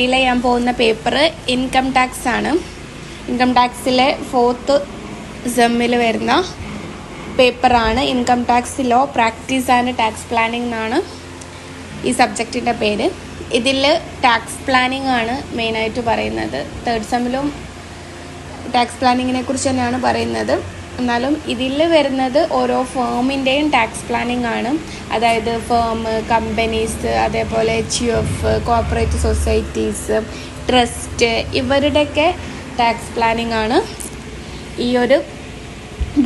ചെയ്യാൻ പോകുന്ന paper income tax ആണ്. ഇൻകം ടാക്സിലെ 4th സെമ്മിൽ വരുന്ന പേപ്പറാണ് income tax law practice and tax planning എന്നാണ് ഈ സബ്ജക്റ്റിൻ്റെ പേര്. ഇതിൽ ടാക്സ് പ്ലാനിംഗ് ആണ് മെയിനായിട്ട് പറയുന്നത്. 3rd സെമ്മിലും ടാക്സ് പ്ലാനിങ്ങിനെ കുറിച്ച് തന്നെയാണ് പറയുന്നത്. എന്നാലും ഇതിൽ വരുന്നത് ഓരോ ഫേമിൻ്റെയും ടാക്സ് പ്ലാനിംഗ് ആണ്. അതായത് ഫേം, കമ്പനീസ്, അതേപോലെ HUF, കോർപ്പറേറ്റ് സൊസൈറ്റീസ്, ട്രസ്റ്റ്, ഇവരുടെയൊക്കെ ടാക്സ് പ്ലാനിംഗ് ആണ് ഈ ഒരു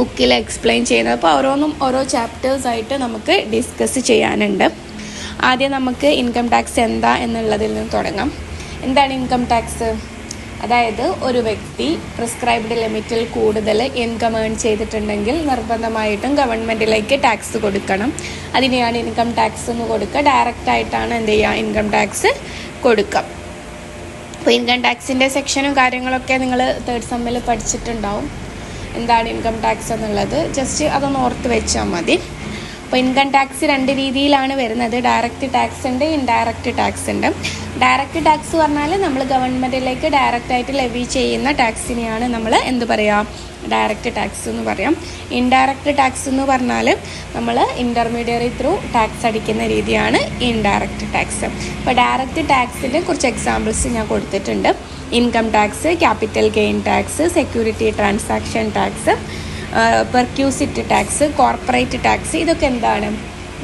ബുക്കിൽ എക്സ്പ്ലെയിൻ ചെയ്യുന്നത്. അപ്പോൾ ഓരോന്നും ഓരോ ചാപ്റ്റേഴ്സായിട്ട് നമുക്ക് ഡിസ്കസ് ചെയ്യാനുണ്ട്. ആദ്യം നമുക്ക് ഇൻകം ടാക്സ് എന്താ എന്നുള്ളതിൽ നിന്ന് തുടങ്ങാം. എന്താണ് ഇൻകം ടാക്സ്? അതായത് ഒരു വ്യക്തി പ്രിസ്ക്രൈബ്ഡ് ലിമിറ്റിൽ കൂടുതൽ ഇൻകം ഏൺ ചെയ്തിട്ടുണ്ടെങ്കിൽ നിർബന്ധമായിട്ടും ഗവൺമെൻറ്റിലേക്ക് ടാക്സ് കൊടുക്കണം. അതിനെയാണ് ഇൻകം ടാക്സ് എന്ന് കൊടുക്കുക. ഡയറക്റ്റായിട്ടാണ് എന്ത് ചെയ്യുക, ഇൻകം ടാക്സ് കൊടുക്കുക. അപ്പോൾ ഇൻകം ടാക്സിൻ്റെ സെക്ഷനും കാര്യങ്ങളൊക്കെ നിങ്ങൾ 3rd സെമ്മിൽ പഠിച്ചിട്ടുണ്ടാവും. എന്താണ് ഇൻകം ടാക്സ് എന്നുള്ളത് ജസ്റ്റ് അതൊന്ന് ഓർത്ത് വെച്ചാൽ മതി. അപ്പോൾ ഇൻകം ടാക്സ് 2 രീതിയിലാണ് വരുന്നത്. ഡയറക്റ്റ് ടാക്സ് ഉണ്ട്, ഇൻഡയറക്റ്റ് ടാക്സ് ഉണ്ട്. ഡയറക്റ്റ് ടാക്സ് പറഞ്ഞാൽ നമ്മൾ ഗവൺമെൻറ്റിലേക്ക് ഡയറക്റ്റായിട്ട് ലെവി ചെയ്യുന്ന ടാക്സിനെയാണ് നമ്മൾ എന്ത് പറയാം, ഡയറക്റ്റ് ടാക്സ് എന്ന് പറയാം. ഇൻഡയറക്റ്റ് ടാക്സ് എന്ന് പറഞ്ഞാൽ നമ്മൾ ഇൻ്റർമീഡിയറി ത്രൂ ടാക്സ് അടിക്കുന്ന രീതിയാണ് ഇൻഡയറക്റ്റ് ടാക്സ്. അപ്പോൾ ഡയറക്റ്റ് ടാക്സിൻ്റെ കുറച്ച് എക്സാമ്പിൾസ് ഞാൻ കൊടുത്തിട്ടുണ്ട്. Income tax, capital gain tax, security transaction tax, perquisite tax, corporate tax, ഇതൊക്കെ എന്താണ്,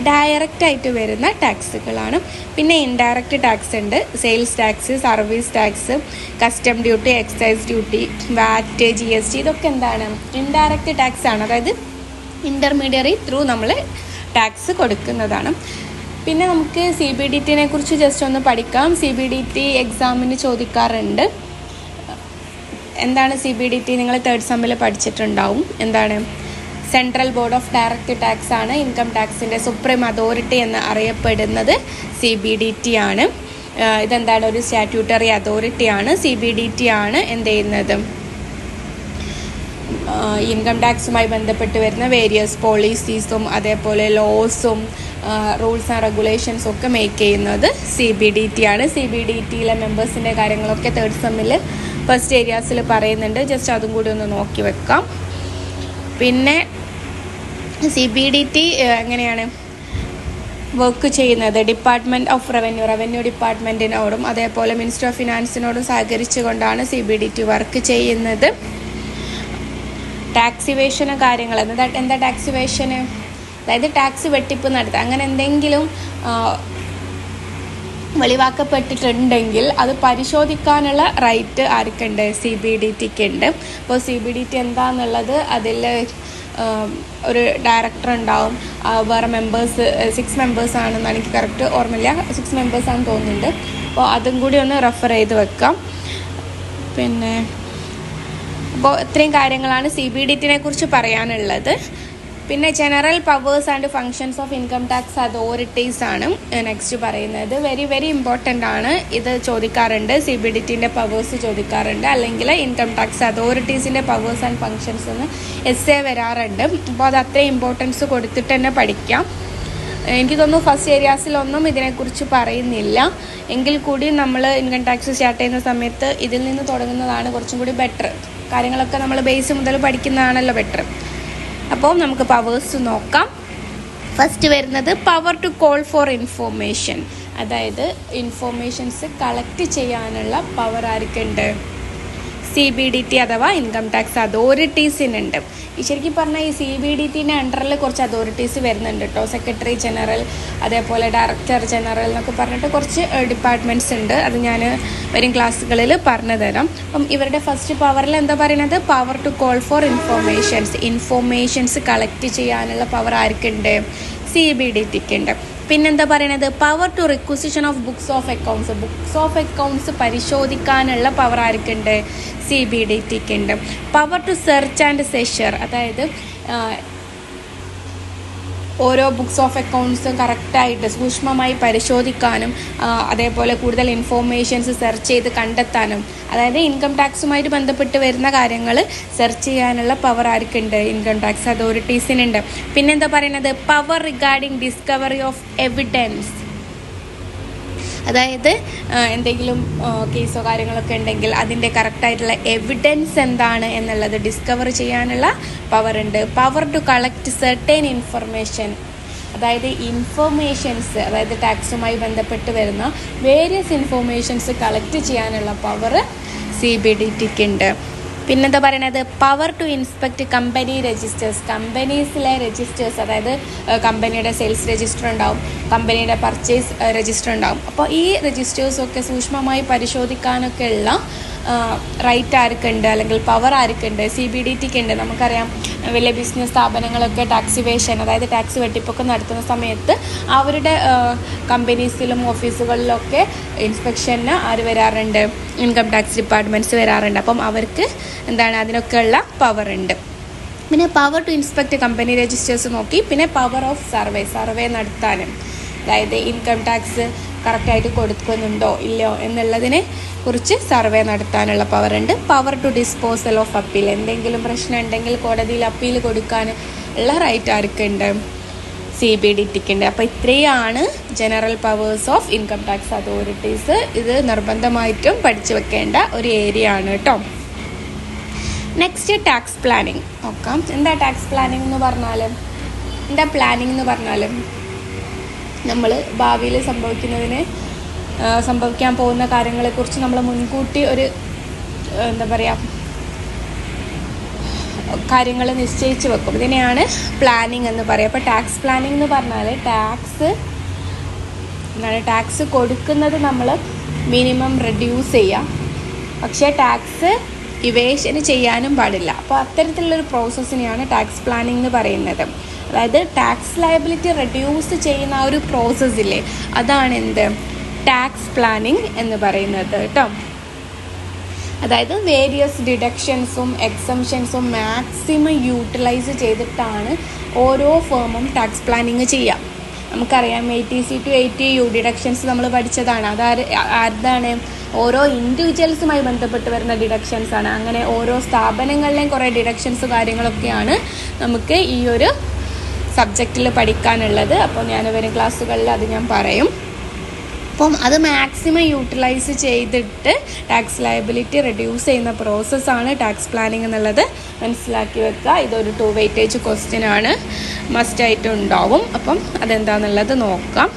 ഡയറക്റ്റായിട്ട് വരുന്ന ടാക്സുകളാണ്. പിന്നെ ഇൻഡയറക്റ്റ് ടാക്സ് ഉണ്ട്. Sales tax, service tax, custom duty, excise duty, VAT, GST, ഇതൊക്കെ എന്താണ്, ഇൻഡയറക്റ്റ് ടാക്സ് ആണ്. അതായത് ഇൻ്റർമീഡിയറി ത്രൂ നമ്മൾ ടാക്സ് കൊടുക്കുന്നതാണ്. പിന്നെ നമുക്ക് CBDTനെ കുറിച്ച് ജസ്റ്റ് ഒന്ന് പഠിക്കാം. CBDT എക്സാമിന് ചോദിക്കാറുണ്ട്. എന്താണ് CBDT? നിങ്ങൾ 3rd സെമ്മിൽ പഠിച്ചിട്ടുണ്ടാവും. എന്താണ്? Central board of direct tax ആണ്. ഇൻകം ടാക്സിൻ്റെ സുപ്രീം അതോറിറ്റി എന്ന് അറിയപ്പെടുന്നത് CBDT ആണ്. ഇതെന്താണ്, ഒരു സ്റ്റാറ്റ്യൂട്ടറി അതോറിറ്റിയാണ്. CBDT ആണ് എന്ത് ചെയ്യുന്നത്, ഇൻകം ടാക്സുമായി ബന്ധപ്പെട്ട് വരുന്ന വേരിയസ് പോളിസീസും അതേപോലെ ലോസും റൂൾസ് ആൻഡ് റെഗുലേഷൻസും ഒക്കെ മേക്ക് ചെയ്യുന്നത് CBDT ആണ്. CBDTയിലെ മെമ്പേഴ്സിൻ്റെ കാര്യങ്ങളൊക്കെ 3rd സെമ്മിൽ ഫസ്റ്റ് ഏരിയാസിൽ പറയുന്നുണ്ട്. ജസ്റ്റ് അതും കൂടി ഒന്ന് നോക്കി വെക്കാം. പിന്നെ CBDT എങ്ങനെയാണ് വർക്ക് ചെയ്യുന്നത്? ഡിപ്പാർട്ട്മെൻറ്റ് ഓഫ് റവന്യൂ ഡിപ്പാർട്ട്മെൻറ്റിനോടും അതേപോലെ മിനിസ്റ്റർ ഓഫ് ഫിനാൻസിനോടും സഹകരിച്ചുകൊണ്ടാണ് CBDT വർക്ക് ചെയ്യുന്നത്. ടാക്സിവേഷന് കാര്യങ്ങൾ എന്താ ടാക്സിവേഷന്? അതായത് ടാക്സ് വെട്ടിപ്പ് നടത്തുക. അങ്ങനെ എന്തെങ്കിലും വെളിവാക്കപ്പെട്ടിട്ടുണ്ടെങ്കിൽ അത് പരിശോധിക്കാനുള്ള റൈറ്റ് ആർക്കുണ്ട്? CBDTക്ക് ഉണ്ട്. അപ്പോൾ CBDT എന്താണെന്നുള്ളത് അതിൽ ഒരു ഡയറക്ടർ ഉണ്ടാവും. വേറെ മെമ്പേഴ്സ് 6 മെമ്പേഴ്സ് ആണെന്നാണ് എനിക്ക് കറക്റ്റ് ഓർമ്മയില്ല. 6 മെമ്പേഴ്സാണെന്ന് തോന്നുന്നുണ്ട്. അപ്പോൾ അതും കൂടി ഒന്ന് റെഫർ ചെയ്ത് വെക്കാം. പിന്നെ അപ്പോൾ ഇത്രയും കാര്യങ്ങളാണ് CBDTനെ കുറിച്ച് പറയാനുള്ളത്. പിന്നെ general powers and functions of income tax authorities ആണ് നെക്സ്റ്റ് പറയുന്നത്. വെരി ഇമ്പോർട്ടൻ്റ് ആണ്. ഇത് ചോദിക്കാറുണ്ട്. CBDTൻ്റെ പവേഴ്സ് ചോദിക്കാറുണ്ട്, അല്ലെങ്കിൽ ഇൻകം ടാക്സ് അതോറിറ്റീസിൻ്റെ പവേഴ്സ് ആൻഡ് ഫങ്ഷൻസ് എന്ന് essay വരാറുണ്ട്. അപ്പോൾ അത് അത്രയും ഇമ്പോർട്ടൻസ് കൊടുത്തിട്ട് തന്നെ പഠിക്കാം. എനിക്ക് തോന്നുന്നു ഫസ്റ്റ് ഏരിയാസിലൊന്നും ഇതിനെക്കുറിച്ച് പറയുന്നില്ല. എങ്കിൽ കൂടി നമ്മൾ ഇൻകം ടാക്സ് സ്റ്റാർട്ട് ചെയ്യുന്ന സമയത്ത് ഇതിൽ നിന്ന് തുടങ്ങുന്നതാണ് കുറച്ചും കൂടി ബെറ്റർ. കാര്യങ്ങളൊക്കെ നമ്മൾ ബേസ് മുതൽ പഠിക്കുന്നതാണല്ലോ ബെറ്റർ. അപ്പോൾ നമുക്ക് പവേഴ്സ് നോക്കാം. ഫസ്റ്റ് വരുന്നത് power to call for information. അതായത് ഇൻഫോർമേഷൻസ് കളക്ട് ചെയ്യാനുള്ള പവർ ആർക്കുണ്ട്? CBDT അഥവാ ഇൻകം ടാക്സ് അതോറിറ്റീസിനുണ്ട്. ഈ ശരിക്കും പറഞ്ഞാൽ ഈ CBDTൻ്റെ അണ്ടറിൽ കുറച്ച് അതോറിറ്റീസ് വരുന്നുണ്ട് കേട്ടോ. സെക്രട്ടറി ജനറൽ, അതേപോലെ ഡയറക്ടർ ജനറൽ എന്നൊക്കെ പറഞ്ഞിട്ട് കുറച്ച് ഡിപ്പാർട്ട്മെൻറ്റ്സ് ഉണ്ട്. അത് ഞാൻ വരും ക്ലാസ്സുകളിൽ പറഞ്ഞു തരാം. അപ്പം ഇവരുടെ ഫസ്റ്റ് പവറിൽ എന്താ പറയുന്നത്? Power to call for informations collect ചെയ്യാനുള്ള പവർ ആർക്കുണ്ട്? CBDTക്ക് ഉണ്ട്. പിന്നെന്താ പറയണത്? Power to requisition of books of accounts പരിശോധിക്കാനുള്ള പവർ ആർക്കുണ്ട്? CBDTക്ക് ഉണ്ട്. Power to search and seizure, അതായത് ഓരോ ബുക്സ് ഓഫ് അക്കൗണ്ട്സും കറക്റ്റായിട്ട് സൂക്ഷ്മമായി പരിശോധിക്കാനും അതേപോലെ കൂടുതൽ ഇൻഫോർമേഷൻസ് സെർച്ച് ചെയ്ത് കണ്ടെത്താനും, അതായത് ഇൻകം ടാക്സുമായിട്ട് ബന്ധപ്പെട്ട് വരുന്ന കാര്യങ്ങൾ സെർച്ച് ചെയ്യാനുള്ള പവർ ആർക്കുണ്ട്? ഇൻകം ടാക്സ് അതോറിറ്റീസിനുണ്ട്. പിന്നെന്താ പറയുന്നത്? Power regarding discovery of evidence, അതായത് എന്തെങ്കിലും കേസോ കാര്യങ്ങളൊക്കെ ഉണ്ടെങ്കിൽ അതിൻ്റെ കറക്റ്റായിട്ടുള്ള എവിഡൻസ് എന്താണ് എന്നുള്ളത് ഡിസ്കവർ ചെയ്യാനുള്ള പവർ ഉണ്ട്. Power to collect certain information, അതായത് ഇൻഫർമേഷൻസ്, അതായത് ടാക്സുമായി ബന്ധപ്പെട്ട് വരുന്ന വേരിയസ് ഇൻഫർമേഷൻസ് കളക്ട് ചെയ്യാനുള്ള പവർ CBDTക്ക് ഉണ്ട്. പിന്നെന്താ പറയണത്, power to inspect company registers, കമ്പനീസിലെ രജിസ്റ്റേഴ്സ്, അതായത് കമ്പനിയുടെ സെയിൽസ് രജിസ്റ്റർ ഉണ്ടാവും, കമ്പനിയുടെ പർച്ചേസ് രജിസ്റ്റർ ഉണ്ടാവും. അപ്പോൾ ഈ രജിസ്റ്റേഴ്സൊക്കെ സൂക്ഷ്മമായി പരിശോധിക്കാനൊക്കെ ഉള്ള റൈറ്റ് ആർക്കുണ്ട്, അല്ലെങ്കിൽ പവർ ആർക്കുണ്ട്, CBDTക്ക് ഉണ്ട്. നമുക്കറിയാം വലിയ ബിസിനസ് സ്ഥാപനങ്ങളൊക്കെ ടാക്സ് ഇവേഷൻ, അതായത് ടാക്സ് വെട്ടിപ്പൊക്കെ നടത്തുന്ന സമയത്ത് അവരുടെ കമ്പനീസിലും ഓഫീസുകളിലൊക്കെ ഇൻസ്പെക്ഷന് ആര് വരാറുണ്ട്, ഇൻകം ടാക്സ് ഡിപ്പാർട്ട്മെൻറ്റ്സ് വരാറുണ്ട്. അപ്പം അവർക്ക് എന്താണ് അതിനൊക്കെയുള്ള പവർ ഉണ്ട്. പിന്നെ power to inspect company registers നോക്കി. പിന്നെ പവർ ഓഫ് സർവേ നടത്താനും, അതായത് ഇൻകം ടാക്സ് കറക്റ്റായിട്ട് കൊടുക്കുന്നുണ്ടോ ഇല്ലയോ എന്നുള്ളതിനെ കുറിച്ച് സർവേ നടത്താനുള്ള പവർ ഉണ്ട്. Power to disposal of appeal, എന്തെങ്കിലും പ്രശ്നം ഉണ്ടെങ്കിൽ കോടതിയിൽ അപ്പീൽ കൊടുക്കാൻ ഉള്ള റൈറ്റ് ആർക്കുണ്ട്, CBDTക്ക് ഉണ്ട്. അപ്പോൾ ഇത്രയാണ് general powers of income tax authorities. ഇത് നിർബന്ധമായിട്ടും പഠിച്ചു വെക്കേണ്ട ഒരു ഏരിയ ആണ് കേട്ടോ. നെക്സ്റ്റ് ടാക്സ് പ്ലാനിങ് നോക്കാം. എന്താ ടാക്സ് പ്ലാനിങ് എന്ന് പറഞ്ഞാലും, എന്താ പ്ലാനിങ് എന്ന് പറഞ്ഞാലും നമ്മൾ ഭാവിയിൽ സംഭവിക്കാൻ പോകുന്ന കാര്യങ്ങളെക്കുറിച്ച് നമ്മൾ മുൻകൂട്ടി ഒരു എന്താ പറയുക കാര്യങ്ങൾ നിശ്ചയിച്ച് വെക്കും. ഇതിനെയാണ് പ്ലാനിങ് എന്ന് പറയുക. അപ്പോൾ ടാക്സ് പ്ലാനിങ് എന്ന് പറഞ്ഞാൽ ടാക്സ് കൊടുക്കുന്നത് നമ്മൾ മിനിമം റെഡ്യൂസ് ചെയ്യാം, പക്ഷേ ടാക്സ് ഇവേഷന് ചെയ്യാനും പാടില്ല. അപ്പോൾ അത്തരത്തിലുള്ളൊരു പ്രോസസ്സിനെയാണ് ടാക്സ് പ്ലാനിങ് എന്ന് പറയുന്നത്. അതായത് ടാക്സ് ലയബിലിറ്റി റെഡ്യൂസ് ചെയ്യുന്ന ആ ഒരു പ്രോസസ്സില്ലേ, അതാണ് എന്ത് ടാക്സ് പ്ലാനിങ് എന്ന് പറയുന്നത് കേട്ടോ. അതായത് വേരിയസ് ഡിഡക്ഷൻസും എക്സംഷൻസും മാക്സിമം യൂട്ടിലൈസ് ചെയ്തിട്ടാണ് ഓരോ ഫേമും ടാക്സ് പ്ലാനിങ് ചെയ്യുക. നമുക്കറിയാം 80C to 80U ഡിഡക്ഷൻസ് നമ്മൾ പഠിച്ചതാണ്. ആരുതാണ് ഓരോ ഇൻഡിവിജ്വൽസുമായി ബന്ധപ്പെട്ട് വരുന്ന ഡിഡക്ഷൻസ് ആണ്. അങ്ങനെ ഓരോ സ്ഥാപനങ്ങളിലെയും കുറേ ഡിഡക്ഷൻസ് കാര്യങ്ങളൊക്കെയാണ് നമുക്ക് ഈ ഒരു സബ്ജക്റ്റിൽ പഠിക്കാനുള്ളത്. അപ്പോൾ ഞാൻ വരും ക്ലാസ്സുകളിൽ അത് ഞാൻ പറയും. അപ്പം അത് മാക്സിമം യൂട്ടിലൈസ് ചെയ്തിട്ട് ടാക്സ് ലയബിലിറ്റി റെഡ്യൂസ് ചെയ്യുന്ന പ്രോസസ്സാണ് ടാക്സ് പ്ലാനിങ് എന്നുള്ളത് മനസ്സിലാക്കി വെക്കുക. ഇതൊരു 2 വെയിറ്റേജ് ക്വസ്റ്റ്യൻ ആണ്, മസ്റ്റായിട്ട് ഉണ്ടാവും. അപ്പം അതെന്താണെന്നുള്ളത് നോക്കാം.